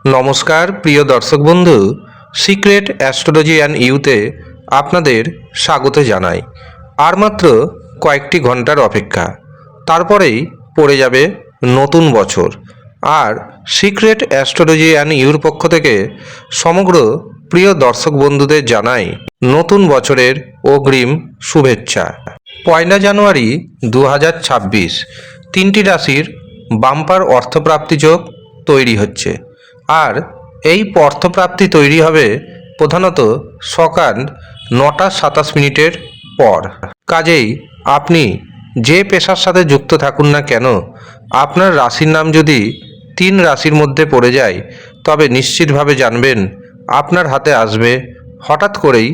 নমস্কার প্রিয় দর্শক বন্ধু, সিক্রেট অ্যাস্ট্রোলজি অ্যান্ড ইউতে আপনাদের স্বাগত জানাই। আর মাত্র কয়েকটি ঘন্টার অপেক্ষা, তারপরেই পড়ে যাবে নতুন বছর। আর সিক্রেট অ্যাস্ট্রোলজি অ্যান্ড ইউর পক্ষ থেকে সমগ্র প্রিয় দর্শক বন্ধুদের জানাই নতুন বছরের অগ্রিম শুভেচ্ছা। 1 জানুয়ারি 2026 তিনটি রাশির বাম্পার অর্থপ্রাপ্তি যোগ তৈরি হচ্ছে। আর এই অর্থপ্রাপ্তি তৈরি হবে প্রধানত সকাল 9:27 পর। কাজেই আপনি যে পেশার সাথে যুক্ত থাকুন না কেন, আপনার রাশির নাম যদি 3 রাশির মধ্যে পড়ে যায়, তবে নিশ্চিতভাবে জানবেন আপনার হাতে আসবে হঠাৎ করেই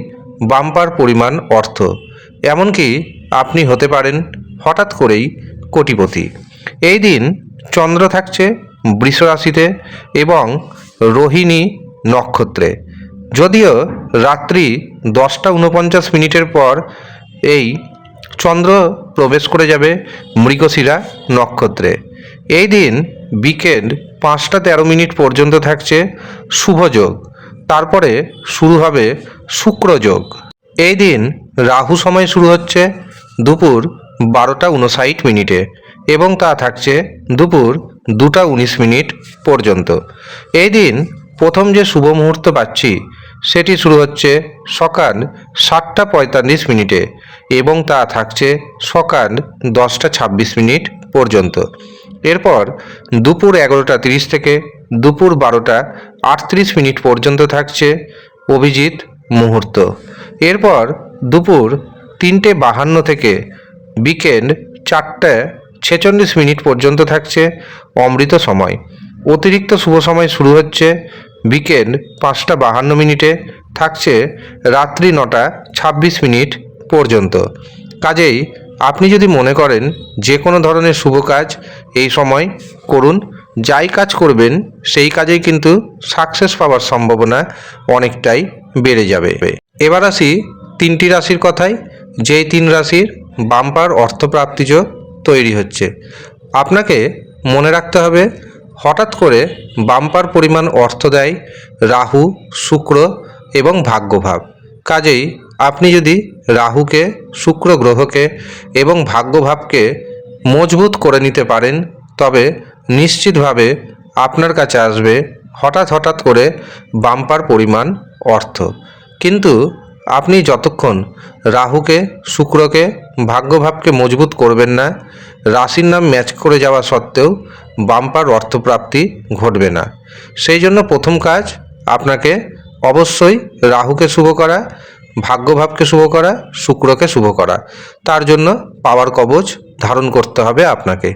বাম্পার পরিমাণ অর্থ। এমনকি আপনি হতে পারেন হঠাৎ করেই কোটিপতি। এই দিন চন্দ্র থাকছে বৃষ রাশিতে এবং রোহিণী নক্ষত্রে। যদিও রাত্রি 10:49 পর এই চন্দ্র প্রবেশ করে যাবে মৃগশিরা নক্ষত্রে। এই দিন বিকেল 5:13 পর্যন্ত থাকছে শুভযোগ, তারপরে শুরু হবে শুক্রযোগ। এই দিন রাহু সময় শুরু হচ্ছে দুপুর 12:59 এবং তা থাকছে দুপুর 2:19 পর্যন্ত। এই দিন প্রথম যে শুভ মুহূর্ত পাচ্ছি সেটি শুরু হচ্ছে সকাল 7:45 এবং তা থাকছে সকাল 10:26 পর্যন্ত। এরপর দুপুর 11:30 থেকে দুপুর 12:38 পর্যন্ত থাকছে অভিজিৎ মুহূর্ত। এরপর দুপুর 3:52 থেকে বিকেল 4:46 পর্যন্ত থাকছে অমৃত সময়। অতিরিক্ত শুভ সময় শুরু হচ্ছে বিকেল 5:52, থাকছে রাত্রি 9:26 পর্যন্ত। কাজেই আপনি যদি মনে করেন যে কোনো ধরনের শুভ কাজ এই সময় করুন, যাই কাজ করবেন সেই কাজেই কিন্তু সাকসেস পাওয়ার সম্ভাবনা অনেকটাই বেড়ে যাবে। এবার আসি 3টি রাশির কথায়, যেই 3 রাশির বাম্পার অর্থপ্রাপ্তি যোগ তৈরি হচ্ছে। আপনাকে মনে রাখতে হবে, হঠাৎ করে বাম্পার পরিমাণ অর্থ দেয় রাহু, শুক্র এবং ভাগ্যভাব। কাজেই আপনি যদি রাহুকে, শুক্র গ্রহকে এবং ভাগ্যভাবকে মজবুত করে নিতে পারেন, তবে নিশ্চিতভাবে আপনার কাছে আসবে হঠাৎ করে বাম্পার পরিমাণ অর্থ। কিন্তু আপনি যতক্ষণ রাহুকে, শুক্রকে, ভাগ্যভাবকে মজবুত করবেন না, রাশির নাম ম্যাচ করে যাওয়া সত্ত্বেও বাম্পার অর্থপ্রাপ্তি ঘটবে না। সেই জন্য প্রথম কাজ আপনাকে অবশ্যই রাহুকে শুভ করা, ভাগ্যভাবকে শুভ করা, শুক্রকে শুভ করা। তার জন্য পাওয়ার কবচ ধারণ করতে হবে আপনাকে।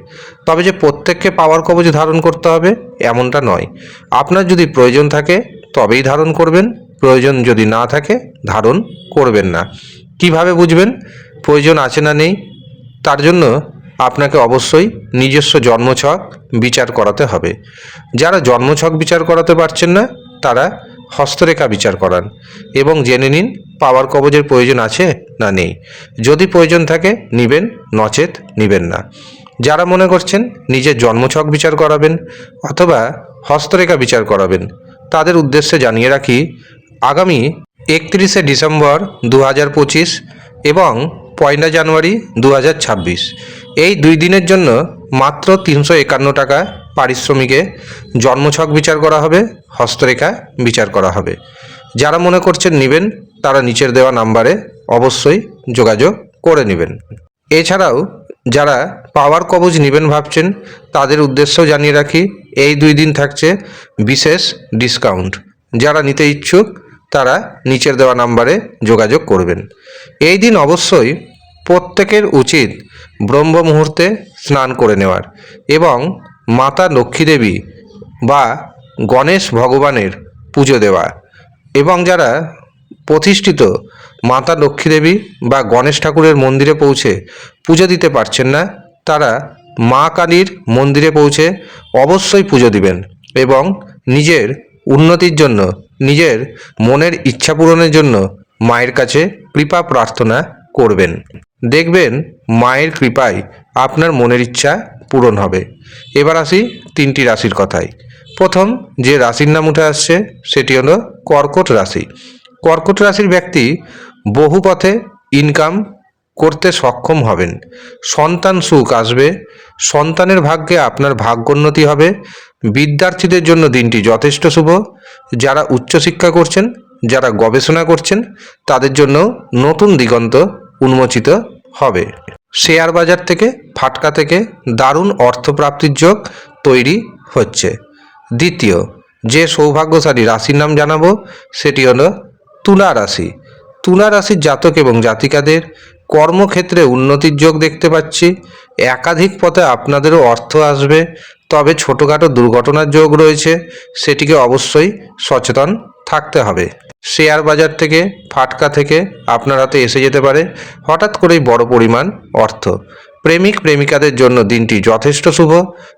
তবে যে প্রত্যেককে পাওয়ার কবচ ধারণ করতে হবে এমনটা নয়। আপনার যদি প্রয়োজন থাকে তবেই ধারণ করবেন, প্রয়োজন যদি না থাকে ধারণ করবেন না। কিভাবে বুঝবেন প্রয়োজন আছে না নেই? তার জন্য আপনাকে অবশ্যই নিজস্ব জন্মছক বিচার করাতে হবে। যারা জন্মছক বিচার করাতে পারছেন না তারা হস্তরেখা বিচার করান এবং জেনে নিন পাওয়ার কবচের প্রয়োজন আছে না নেই। যদি প্রয়োজন থাকে নিবেন, নচেত নিবেন না। যারা মনে করছেন নিজের জন্মছক বিচার করাবেন অথবা হস্তরেখা বিচার করাবেন, তাদের উদ্দেশ্যে জানিয়ে রাখি, আগামী 31শে ডিসেম্বর 2025 এবং 1 জানুয়ারি 2026 এই 2 দিনের জন্য মাত্র 351 টাকা পারিশ্রমিকে জন্মছক বিচার করা হবে, হস্তরেখা বিচার করা হবে। যারা মনে করছেন নেবেন তারা নিচের দেওয়া নাম্বারে অবশ্যই যোগাযোগ করে নেবেন। এছাড়াও যারা পাওয়ার কবচ নেবেন ভাবছেন তাদের উদ্দেশ্যেও জানিয়ে রাখি, এই 2 দিন থাকছে বিশেষ ডিসকাউন্ট। যারা নিতে ইচ্ছুক তারা নিচের দেওয়া নাম্বারে যোগাযোগ করবেন। এই দিন অবশ্যই প্রত্যেকের উচিত ব্রহ্ম মুহূর্তে স্নান করে নেওয়ার এবং মাতা লক্ষ্মী দেবী বা গণেশ ভগবানের পুজো দেওয়া। এবং যারা প্রতিষ্ঠিত মাতা লক্ষ্মী দেবী বা গণেশ ঠাকুরের মন্দিরে পৌঁছে পুজো দিতে পারছেন না, তারা মা কালীর মন্দিরে পৌঁছে অবশ্যই পুজো দিবেন এবং নিজের উন্নতির জন্য, নিজের মনের ইচ্ছা পূরণের জন্য মায়ের কাছে কৃপা প্রার্থনা করবেন। দেখবেন মায়ের কৃপায় আপনার মনের ইচ্ছা পূরণ হবে। এবার আসি 3টি রাশির কথায়। প্রথম যে রাশির নাম উঠে আসছে সেটি হলো কর্কট রাশি। কর্কট রাশির ব্যক্তি বহু পথে ইনকাম করতে সক্ষম হবেন। সন্তান সুখ আসবে। সন্তানের ভাগ্যে আপনার ভাগ্যোন্নতি হবে। বিদ্যার্থীদের জন্য দিনটি যথেষ্ট শুভ। যারা উচ্চশিক্ষা করছেন, যারা গবেষণা করছেন, তাদের জন্য নতুন দিগন্ত উন্মোচিত হবে। শেয়ার বাজার থেকে, ফাটকা থেকে দারুণ অর্থপ্রাপ্তির যোগ তৈরি হচ্ছে। দ্বিতীয় যে সৌভাগ্যশালী রাশির নাম জানাবো সেটি হলো তুলা রাশি। তুলা রাশির জাতক এবং জাতিকাদের কর্মক্ষেত্রে উন্নতির যোগ দেখতে পাচ্ছি। একাধিক পথে আপনাদেরও অর্থ আসবে, তবে ছোটোখাটো দুর্ঘটনার যোগ রয়েছে, সেটিকে অবশ্যই সচেতন থাকতে হবে। শেয়ার বাজার থেকে, ফাটকা থেকে আপনার হাতে এসে যেতে পারে হঠাৎ করেই বড় পরিমাণ অর্থ। প্রেমিক প্রেমিকাদের জন্য দিনটি যথেষ্ট শুভ।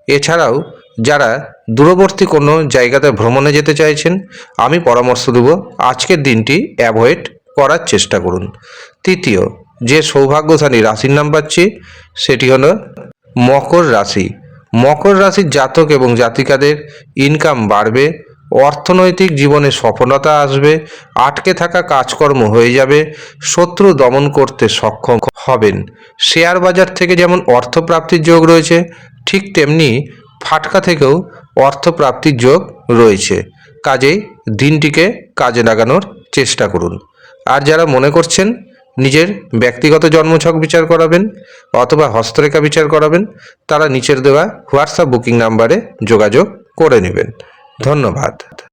এছাড়াও যারা দূরবর্তী কোনো জায়গাতে ভ্রমণে যেতে চাইছেন, আমি পরামর্শ দেব আজকের দিনটি অ্যাভয়েড করার চেষ্টা করুন। তৃতীয় যে সৌভাগ্যশালী রাশির নাম পাচ্ছি সেটি হলো মকর রাশি। মকর রাশির জাতক এবং জাতিকাদের ইনকাম বাড়বে। অর্থনৈতিক জীবনে সফলতা আসবে। আটকে থাকা কাজকর্ম হয়ে যাবে। শত্রু দমন করতে সক্ষম হবেন। শেয়ার বাজার থেকে যেমন অর্থপ্রাপ্তির যোগ রয়েছে, ঠিক তেমনি ফাটকা থেকেও অর্থপ্রাপ্তির যোগ রয়েছে। কাজেই দিনটিকে কাজে লাগানোর চেষ্টা করুন। আর যারা মনে করছেন নিজের ব্যক্তিগত জন্মছক বিচার করাবেন অথবা হস্তরেখা বিচার করাবেন, তারা নিচের দেওয়া হোয়াটসঅ্যাপ বুকিং নাম্বারে যোগাযোগ করে নেবেন। ধন্যবাদ।